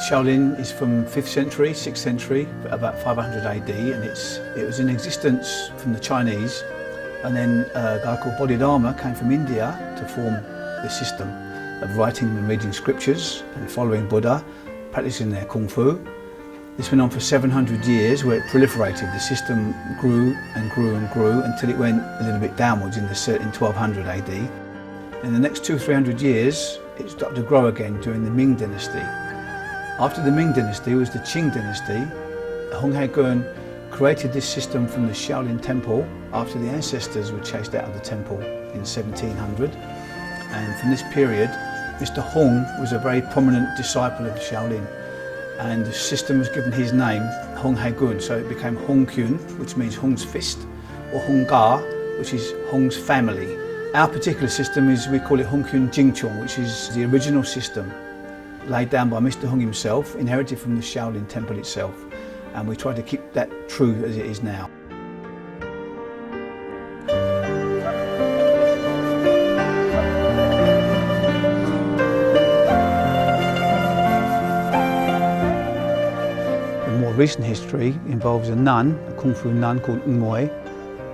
Shaolin is from 5th century, 6th century, about 500 AD, and it was in existence from the Chinese, and then a guy called Bodhidharma came from India to form the system of writing and reading scriptures and following Buddha, practicing their Kung Fu. This went on for 700 years where it proliferated. The system grew and grew and grew until it went a little bit downwards in 1200 AD. In the next 200-300 years, it started to grow again during the Ming dynasty. After the Ming dynasty was the Qing dynasty. Hung Kuen created this system from the Shaolin temple after the ancestors were chased out of the temple in 1700. And from this period, Mr. Hung was a very prominent disciple of Shaolin. And the system was given his name, Hung Kuen, so it became Hung Kuen, which means Hung's fist, or Hung Gar, which is Hung's family. Our particular system is, we call it Hung Kuen Jingchong, which is the original system laid down by Mr. Hung himself, inherited from the Shaolin temple itself, and we try to keep that true as it is now. The more recent history involves a nun, a Kung Fu nun called Uglow,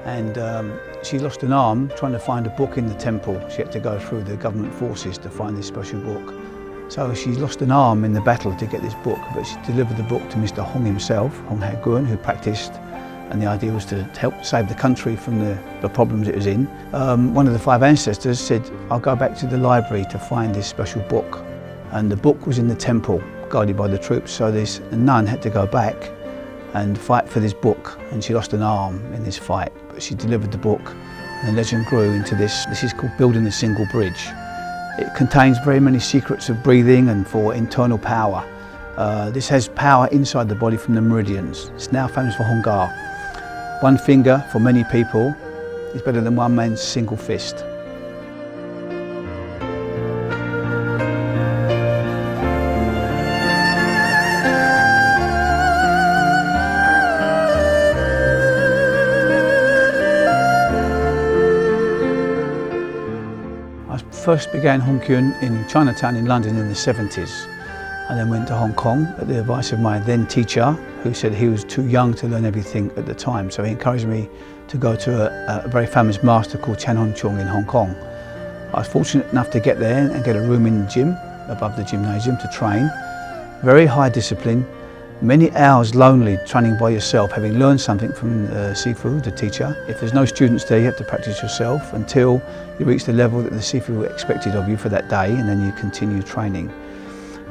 and she lost an arm trying to find a book in the temple. She had to go through the government forces to find this special book. So she lost an arm in the battle to get this book, but she delivered the book to Mr. Hung himself, Hung Kuen, who practiced, and the idea was to help save the country from the problems it was in. One of the 5 ancestors said, I'll go back to the library to find this special book. And the book was in the temple, guarded by the troops, so this nun had to go back and fight for this book, and she lost an arm in this fight, but she delivered the book, and the legend grew into this. This is called building a single bridge. It contains very many secrets of breathing and for internal power. This has power inside the body from the meridians. It's now famous for Hung Gar. One finger for many people is better than one man's single fist. I first began Hung Kuen in Chinatown in London in the 70s, and then went to Hong Kong at the advice of my then teacher, who said he was too young to learn everything at the time, so he encouraged me to go to a very famous master called Chan Hon Chung in Hong Kong. I was fortunate enough to get there and get a room in the gym, above the gymnasium, to train. Very high discipline, many hours lonely training by yourself, having learned something from Sifu, the teacher. If there's no students there, you have to practice yourself until you reach the level that the Sifu expected of you for that day, and then you continue training.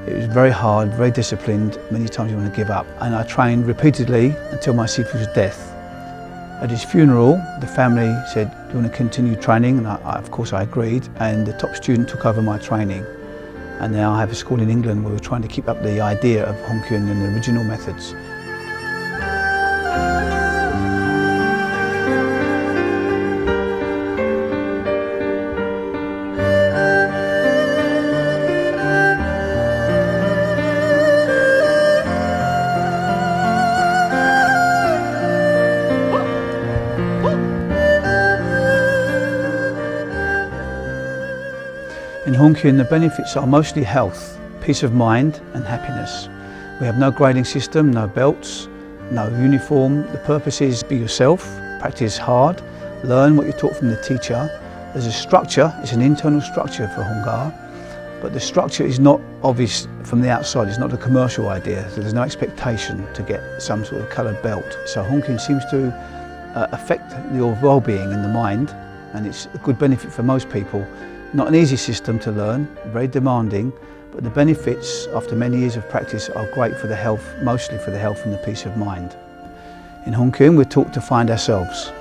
It was very hard, very disciplined. Many times you want to give up. And I trained repeatedly until my Sifu's death. At his funeral, the family said, do you want to continue training? And of course I agreed, and the top student took over my training. And now I have a school in England where we're trying to keep up the idea of Hung Kuen and the original methods. In Hung Kuen, the benefits are mostly health, peace of mind and happiness. We have no grading system, no belts, no uniform. The purpose is be yourself, practice hard, learn what you're taught from the teacher. There's a structure, it's an internal structure for Hung Gar, but the structure is not obvious from the outside, it's not a commercial idea, so there's no expectation to get some sort of coloured belt. So Hung Kuen seems to affect your well-being in the mind, and it's a good benefit for most people. Not an easy system to learn, very demanding, but the benefits after many years of practice are great for the health, mostly for the health and the peace of mind. In Hung Kuen, we're taught to find ourselves.